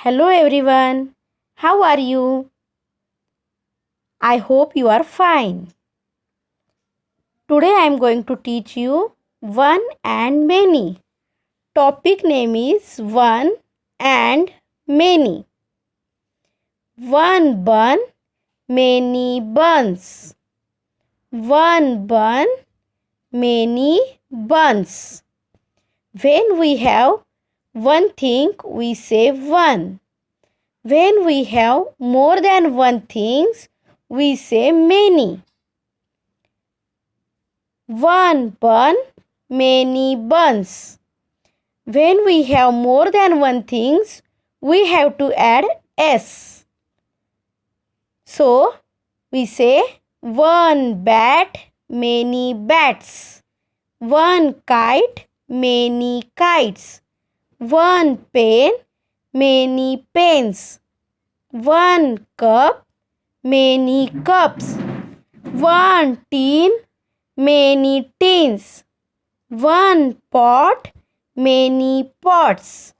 Hello everyone. How are you? I hope you are fine. Today I am going to teach you one and many. Topic name is one and many. One bun, many buns. One bun, many buns. When we have one thing, we say one. When we have more than one things, we say many. One bun, many buns. When we have more than one things, we have to add s. So, we say one bat, many bats. One kite, many kites. One pen, many pens. One cup, many cups. One tin, many tins. One pot, many pots.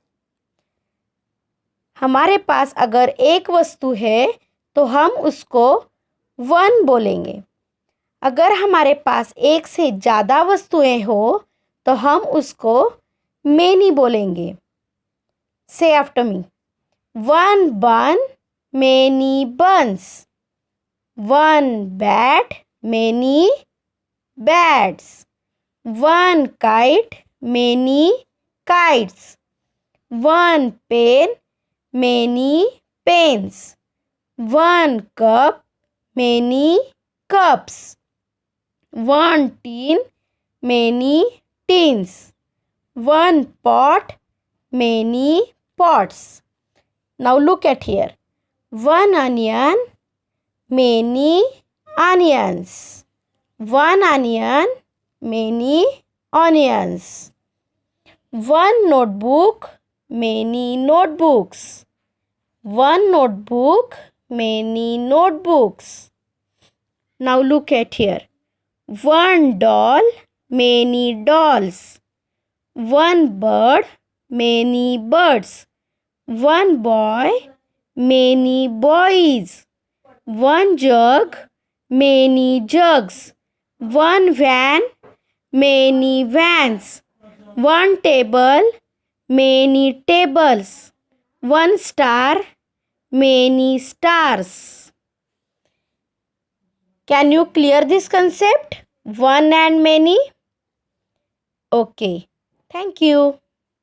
हमारे पास अगर एक वस्तु है तो हम उसको one बोलेंगे. अगर हमारे पास एक से ज़्यादा वस्तुएं हो तो हम उसको many बोलेंगे. Say after me. One bun, many buns. One bat, many bats. One kite, many kites. One pen, many pens. One cup, many cups. One tin, many tins. One pot, many pots. Now look at here. One onion, many onions. One onion, many onions. One notebook, many notebooks. One notebook, many notebooks. Now look at here. One doll, many dolls. One bird, many birds. One boy, many boys. One jug, many jugs. One van, many vans. One table, many tables. One star, many stars. Can you clear this concept? One and many? Okay. Thank you.